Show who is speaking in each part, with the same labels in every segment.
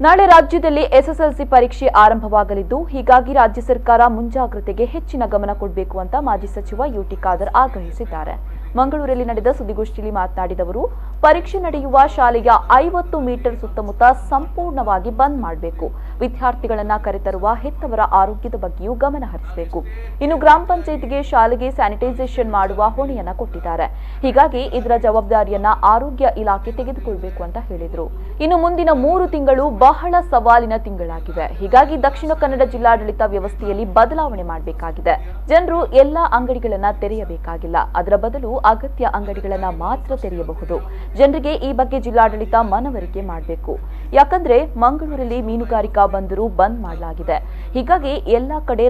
Speaker 1: ನಾಳೆ ರಾಜ್ಯದಲ್ಲಿ ಎಸ್ಎಸ್ಎಲ್ಸಿ ಪರೀಕ್ಷೆ ಆರಂಭವಾಗಲಿದ್ದು ಹೀಗಾಗಿ ರಾಜ್ಯ ಸರ್ಕಾರ ಮುಂಜಾಗ್ರತೆಗೆ ಹೆಚ್ಚಿನ ಗಮನ ಕೊಡಬೇಕು ಅಂತ ಮಾಜಿ ಸಚಿವ ಯುಟಿ ಖಾದರ್ ಆಗ್ರಹಿಸಿದ್ದಾರೆ. ಮಂಗಳೂರಲ್ಲಿ ನಡೆದ ಸುದ್ದಿಗೋಷ್ಠಿಯಲ್ಲಿ ಮಾತನಾಡಿದ ಅವರು, ಪರೀಕ್ಷೆ ನಡೆಯುವ ಶಾಲೆಯ 50 ಮೀಟರ್ ಸುತ್ತಮುತ್ತ ಸಂಪೂರ್ಣವಾಗಿ ಬಂದ್ ಮಾಡಬೇಕು. ವಿದ್ಯಾರ್ಥಿಗಳನ್ನ ಕರೆತರುವ ಹೆತ್ತವರ ಆರೋಗ್ಯದ ಬಗ್ಗೆಯೂ ಗಮನ ಹರಿಸಬೇಕು. ಇನ್ನು ಗ್ರಾಮ ಪಂಚಾಯತ್ಗೆ ಶಾಲೆಗೆ ಸ್ಯಾನಿಟೈಸೇಷನ್ ಮಾಡುವ ಹೊಣೆಯನ್ನ ಕೊಟ್ಟಿದ್ದಾರೆ. ಹೀಗಾಗಿ ಇದರ ಜವಾಬ್ದಾರಿಯನ್ನ ಆರೋಗ್ಯ ಇಲಾಖೆ ತೆಗೆದುಕೊಳ್ಳಬೇಕು ಅಂತ ಹೇಳಿದರು. ಇನ್ನು ಮುಂದಿನ 3 ತಿಂಗಳು ಬಹಳ ಸವಾಲಿನ ತಿಂಗಳಾಗಿವೆ. ಹೀಗಾಗಿ ದಕ್ಷಿಣ ಕನ್ನಡ ಜಿಲ್ಲಾಡಳಿತ ವ್ಯವಸ್ಥೆಯಲ್ಲಿ ಬದಲಾವಣೆ ಮಾಡಬೇಕಾಗಿದೆ. ಜನರು ಎಲ್ಲಾ ಅಂಗಡಿಗಳನ್ನ ತೆರೆಯಬೇಕಾಗಿಲ್ಲ, ಅದರ ಬದಲು ಅಗತ್ಯ ಅಂಗಡಿಗಳನ್ನ ಮಾತ್ರ ತೆರೆಯಬಹುದು. ಜನರಿಗೆ ಈ ಬಗ್ಗೆ ಜಿಲ್ಲಾಡಳಿತ ಮನವರಿಕೆ ಮಾಡಬೇಕು. ಯಾಕಂದ್ರೆ ಮಂಗಳೂರಲ್ಲಿ ಮೀನುಗಾರಿಕಾ ಬಂದರು ಬಂದ್ ಮಾಡಲಾಗಿದೆ. ಹೀಗಾಗಿ ಎಲ್ಲಾ ಕಡೆ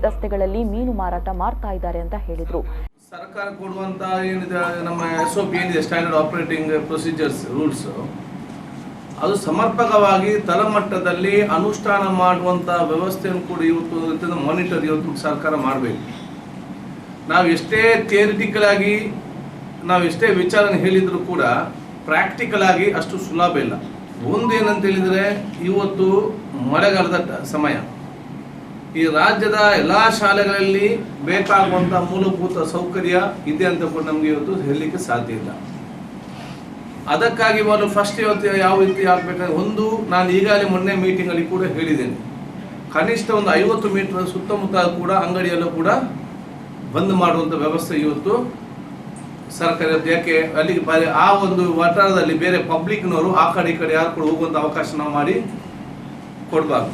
Speaker 1: ರಸ್ತೆಗಳಲ್ಲಿ ಮೀನು ಮಾರಾಟ ಮಾಡ್ತಾ ಇದ್ದಾರೆ ಅಂತ ಹೇಳಿದ್ರು.
Speaker 2: ಸರ್ಕಾರ ಕೊಡುವಂತ ಏನಿದೆ ನಮ್ಮ SOP ಏನಿದೆ, ಸ್ಟ್ಯಾಂಡರ್ಡ್ ಆಪರೇಟಿಂಗ್ ಪ್ರೊಸೀಜರ್ಸ್ ರೂಲ್ಸ್, ಅದು ಸಮರ್ಪಕವಾಗಿ ತಳಮಟ್ಟದಲ್ಲಿ ಅನುಷ್ಠಾನ ಮಾಡುವಂತ ವ್ಯವಸ್ಥೆಯನ್ನು ಕೂಡ ಇವತ್ತು ಮಾನಿಟರ್ ಇವತ್ತು ಸರ್ಕಾರ ಮಾಡಬೇಕು. ನಾವು ಎಷ್ಟೇ ಥಿಯರಿಟಿಕಲ್ ಆಗಿ ನಾವು ಎಷ್ಟೇ ವಿಚಾರನ ಹೇಳಿದ್ರು ಕೂಡ ಪ್ರಾಕ್ಟಿಕಲ್ ಆಗಿ ಅಷ್ಟು ಸುಲಭ ಇಲ್ಲ. ಒಂದೇನಂತ ಹೇಳಿದರೆ, ಇವತ್ತು ಮಳೆಗಾಲದ ಸಮಯ, ಈ ರಾಜ್ಯದ ಎಲ್ಲ ಶಾಲೆಗಳಲ್ಲಿ ಬೇಕಾಗುವಂಥ ಮೂಲಭೂತ ಸೌಕರ್ಯ ಇದೆ ಅಂತ ಕೂಡ ನಮಗೆ ಇವತ್ತು ಹೇಳಲಿಕ್ಕೆ ಸಾಧ್ಯ ಇಲ್ಲ. ಅದಕ್ಕಾಗಿ ಮೊದಲು ಫಸ್ಟ್ ಇವತ್ತು ಯಾವ ರೀತಿ ಆಗಬೇಕಂದ್ರೆ, ಒಂದು ನಾನು ಈಗಾಗಲೇ ಮೊನ್ನೆ ಮೀಟಿಂಗಲ್ಲಿ ಕೂಡ ಹೇಳಿದ್ದೇನೆ, ಕನಿಷ್ಠ ಒಂದು 50 ಮೀಟರ್ ಸುತ್ತಮುತ್ತ ಕೂಡ ಅಂಗಡಿಯಲ್ಲೂ ಕೂಡ ಬಂದ್ ಮಾಡುವಂಥ ವ್ಯವಸ್ಥೆ ಇವತ್ತು ಸರ್ಕಾರ. ಯಾಕೆ ಅಲ್ಲಿಗೆ ಆ ಒಂದು ವಠಾರದಲ್ಲಿ ಬೇರೆ ಪಬ್ಲಿಕ್ನವರು ಆ ಕಡೆ ಈ ಕಡೆ ಯಾರು ಕೂಡ ಹೋಗುವಂಥ ಅವಕಾಶ ನಾವು ಮಾಡಿ ಕೊಡಬಾರ್ದು.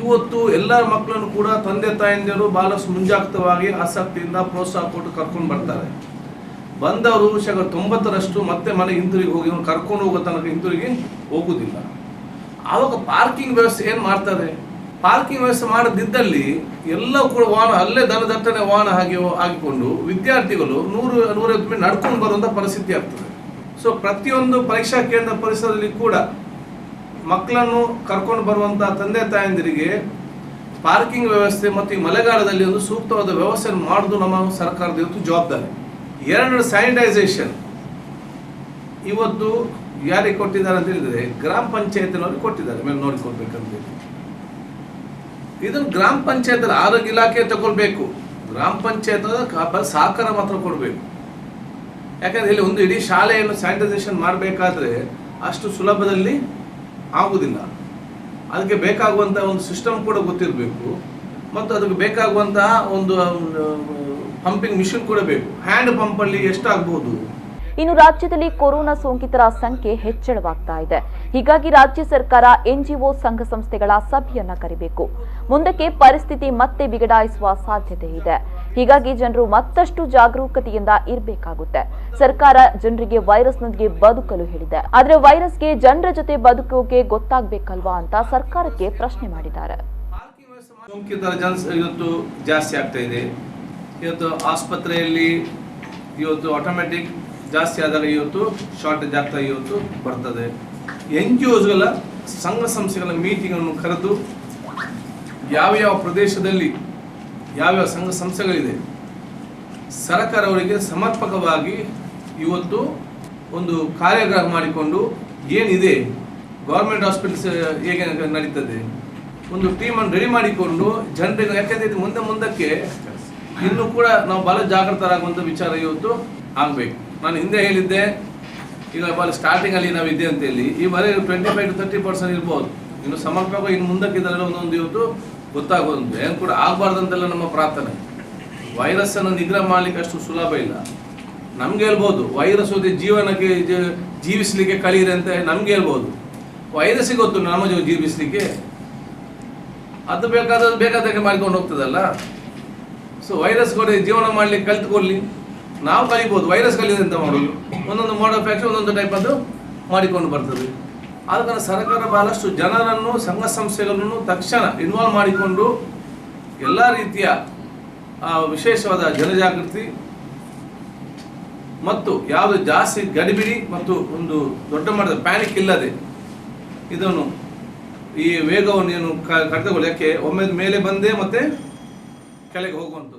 Speaker 2: ಇವತ್ತು ಎಲ್ಲ ಮಕ್ಕಳನ್ನು ಕೂಡ ತಂದೆ ತಾಯಂದಿರು ಬಹಳಷ್ಟು ಮುಂಜಾಗ್ರತವಾಗಿ ಆಸಕ್ತಿಯಿಂದ ಪ್ರೋತ್ಸಾಹ ಕೊಟ್ಟು ಕರ್ಕೊಂಡು ಬರ್ತಾರೆ. ಬಂದವರು 90% ಮತ್ತೆ ಮನೆಗೆ ಹಿಂತಿರುಗಿ ಹೋಗಿ ಕರ್ಕೊಂಡು ಹೋಗೋ ತನಕ ಹಿಂತಿರುಗಿ ಹೋಗುವುದಿಲ್ಲ. ಆವಾಗ ಪಾರ್ಕಿಂಗ್ ವ್ಯವಸ್ಥೆ ಏನು ಮಾಡ್ತಾರೆ, ಪಾರ್ಕಿಂಗ್ ವ್ಯವಸ್ಥೆ ಮಾಡದಿದ್ದಲ್ಲಿ ಎಲ್ಲ ಕೂಡ ವಾಹನ ಅಲ್ಲೇ ದಟ್ಟಣೆ ವಾಹನ ಆಗಿಕೊಂಡು ವಿದ್ಯಾರ್ಥಿಗಳು 100-150 ಮೀಟರ್ ನಡ್ಕೊಂಡು ಬರುವಂಥ ಪರಿಸ್ಥಿತಿ ಆಗ್ತದೆ. ಸೊ ಪ್ರತಿಯೊಂದು ಪರೀಕ್ಷಾ ಕೇಂದ್ರ ಪರಿಸರದಲ್ಲಿ ಕೂಡ ಮಕ್ಕಳನ್ನು ಕರ್ಕೊಂಡು ಬರುವಂಥ ತಂದೆ ತಾಯಂದಿರಿಗೆ ಪಾರ್ಕಿಂಗ್ ವ್ಯವಸ್ಥೆ ಮತ್ತು ಈ ಮಳೆಗಾಲದಲ್ಲಿ ಒಂದು ಸೂಕ್ತವಾದ ವ್ಯವಸ್ಥೆಯನ್ನು ಮಾಡೋದು ನಮ್ಮ ಸರ್ಕಾರದ ಇವತ್ತು ಜವಾಬ್ದಾರಿ. 2 ಸ್ಯಾನಿಟೈಸೇಷನ್ ಇವತ್ತು ಯಾರಿಗೆ ಕೊಟ್ಟಿದ್ದಾರೆ ಅಂತ ಹೇಳಿದರೆ, ಗ್ರಾಮ ಪಂಚಾಯತ್ನವ್ರಿಗೆ ಕೊಟ್ಟಿದ್ದಾರೆ, ಮೇಲೆ ನೋಡಿಕೊಡ್ಬೇಕಂತ ಹೇಳಿ. ಇದನ್ನು ಗ್ರಾಮ ಪಂಚಾಯತ್ ಆರೋಗ್ಯ ಇಲಾಖೆ ತಗೊಳ್ಬೇಕು. ಗ್ರಾಮ ಪಂಚಾಯತ್ ಸಹಕಾರ ಮಾತ್ರ ಕೊಡಬೇಕು. ಯಾಕಂದ್ರೆ ಇಲ್ಲಿ ಒಂದು ಇಡೀ ಶಾಲೆಯನ್ನು ಸ್ಯಾನಿಟೈಸೇಷನ್ ಮಾಡಬೇಕಾದ್ರೆ ಅಷ್ಟು ಸುಲಭದಲ್ಲಿ ಆಗುವುದಿಲ್ಲ. ಅದಕ್ಕೆ ಬೇಕಾಗುವಂಥ ಒಂದು ಸಿಸ್ಟಮ್ ಕೂಡ ಗೊತ್ತಿರಬೇಕು ಮತ್ತು ಅದಕ್ಕೆ ಬೇಕಾಗುವಂತಹ ಒಂದು ಪಂಪಿಂಗ್ ಮಿಷಿನ್ ಕೂಡ ಬೇಕು. ಹ್ಯಾಂಡ್ ಪಂಪಲ್ಲಿ ಎಷ್ಟಾಗಬಹುದು.
Speaker 1: ಇನ್ನು ರಾಜ್ಯದಲ್ಲಿ ಕೊರೋನಾ ಸೋಂಕಿತರ ಸಂಖ್ಯೆ ಹೆಚ್ಚಳವಾಗ್ತಾ ಇದೆ. ಹೀಗಾಗಿ ರಾಜ್ಯ ಸರ್ಕಾರ NGO ಸಂಘ ಸಂಸ್ಥೆಗಳ ಸಭೆಯನ್ನ ಕರೆಯಬೇಕು. ಮುಂದಕ್ಕೆ ಪರಿಸ್ಥಿತಿ ಮತ್ತೆ ಬಿಗಡಾಯಿಸುವ ಸಾಧ್ಯತೆ ಇದೆ. ಹೀಗಾಗಿ ಜನರು ಮತ್ತಷ್ಟು ಜಾಗರೂಕತೆಯಿಂದ ಇರಬೇಕಾಗುತ್ತೆ. ಸರ್ಕಾರ ಜನರಿಗೆ ವೈರಸ್ನೊಂದಿಗೆ ಬದುಕಲು ಹೇಳಿದೆ, ಆದ್ರೆ ವೈರಸ್ಗೆ ಜನರ ಜೊತೆ ಬದುಕೋಕೆ ಗೊತ್ತಾಗಬೇಕಲ್ವಾ ಅಂತ ಸರ್ಕಾರಕ್ಕೆ ಪ್ರಶ್ನೆ ಮಾಡಿದ್ದಾರೆ.
Speaker 2: ಸೋಂಕಿತರ ಇವತ್ತು ಜಾಸ್ತಿ ಆಗ್ತಾ ಇದೆ. ಇವತ್ತು ಆಸ್ಪತ್ರೆಯಲ್ಲಿ ಇವತ್ತು ಆಟೋಮೆಟಿಕ್ ಜಾಸ್ತಿ ಆದಾಗ ಇವತ್ತು ಶಾರ್ಟೇಜ್ ಆಗ್ತಾ ಇವತ್ತು ಬರ್ತದೆ. NGOಸ್ಗಳ ಸಂಘ ಸಂಸ್ಥೆಗಳ ಮೀಟಿಂಗನ್ನು ಕರೆದು ಯಾವ ಪ್ರದೇಶದಲ್ಲಿ ಯಾವ್ಯಾವ ಸಂಘ ಸಂಸ್ಥೆಗಳಿದೆ ಸರ್ಕಾರ ಅವರಿಗೆ ಸಮರ್ಪಕವಾಗಿ ಇವತ್ತು ಒಂದು ಕಾರ್ಯಾಗಾರ ಮಾಡಿಕೊಂಡು ಏನಿದೆ ಗೌರ್ಮೆಂಟ್ ಹಾಸ್ಪಿಟಲ್ಸ್ ಹೇಗೆ ನಡೀತದೆ ಒಂದು ಟೀಮನ್ನು ರೆಡಿ ಮಾಡಿಕೊಂಡು ಜನರಿಗೆ, ಯಾಕೆಂದರೆ ಮುಂದಕ್ಕೆ ಇನ್ನೂ ಕೂಡ ನಾವು ಬಹಳ ಜಾಗೃತರಾಗುವಂಥ ವಿಚಾರ ಇವತ್ತು ಆಗಬೇಕು. ನಾನು ಹಿಂದೆ ಹೇಳಿದ್ದೆ, ಈಗ ಬಹಳ ಸ್ಟಾರ್ಟಿಂಗಲ್ಲಿ ನಾವು ಇದ್ದೆ ಅಂತೇಳಿ ಈ ಬರೀ 25-30% ಇರ್ಬೋದು. ಇನ್ನು ಸಮರ್ಪಕವಾಗಿ ಇನ್ನು ಮುಂದಕ್ಕೆ ಇದರಲ್ಲಿ ಒಂದೊಂದು ಇವತ್ತು ಗೊತ್ತಾಗೋದು ಏನು ಕೂಡ ಆಗಬಾರ್ದಂತೆಲ್ಲ ನಮ್ಮ ಪ್ರಾರ್ಥನೆ. ವೈರಸ್ಸನ್ನು ನಿಗ್ರಹ ಮಾಡಲಿಕ್ಕೆ ಅಷ್ಟು ಸುಲಭ ಇಲ್ಲ. ನಮ್ಗೆ ಹೇಳ್ಬೋದು ವೈರಸ್ ಹೋದ ಜೀವನಕ್ಕೆ ಜೀವಿಸಲಿಕ್ಕೆ ಕಳೀರಿ ಅಂತ ನಮ್ಗೆ ಹೇಳ್ಬೋದು. ವೈರಸ್ಸಿಗೆ ಗೊತ್ತು ನಮ್ಮ ಜೀವಿಸಲಿಕ್ಕೆ, ಅದು ಬೇಕಾದಾಗೆ ಮಾಡಿಕೊಂಡು ಹೋಗ್ತದಲ್ಲ. ಸೊ ವೈರಸ್ ಕೂಡ ಜೀವನ ಮಾಡಲಿಕ್ಕೆ ಕಲ್ತ್ಕೊಳ್ಳಿ, ನಾವು ಕಲಿಬೋದು. ವೈರಸ್ ಕಲಿಯೋದು ಅಂತ ಮಾಡೋದು ಒಂದೊಂದು ಮೋಡ್ ಆಫ್ ಆಕ್ಷನ್ ಒಂದೊಂದು ಟೈಪ್ ಅದು ಮಾಡಿಕೊಂಡು ಬರ್ತದೆ. ಆದ ಕಾರಣ ಸರ್ಕಾರ ಬಹಳಷ್ಟು ಜನರನ್ನು ಸಂಘ ಸಂಸ್ಥೆಗಳನ್ನು ತಕ್ಷಣ ಇನ್ವಾಲ್ವ್ ಮಾಡಿಕೊಂಡು ಎಲ್ಲ ರೀತಿಯ ವಿಶೇಷವಾದ ಜನಜಾಗೃತಿ ಮತ್ತು ಯಾವುದು ಜಾಸ್ತಿ ಗಡಿಬಿಡಿ ಮತ್ತು ಒಂದು ದೊಡ್ಡ ಮಟ್ಟದ ಪ್ಯಾನಿಕ್ ಇಲ್ಲದೆ ಇದನ್ನು ಈ ವೇಗವನ್ನು ಏನು ಕಡಿತಗೊಳ್ಳಿ. ಯಾಕೆ ಒಮ್ಮೆ ಮೇಲೆ ಬಂದೇ ಮತ್ತೆ ಕೆಳಗೆ ಹೋಗುವಂಥದ್ದು.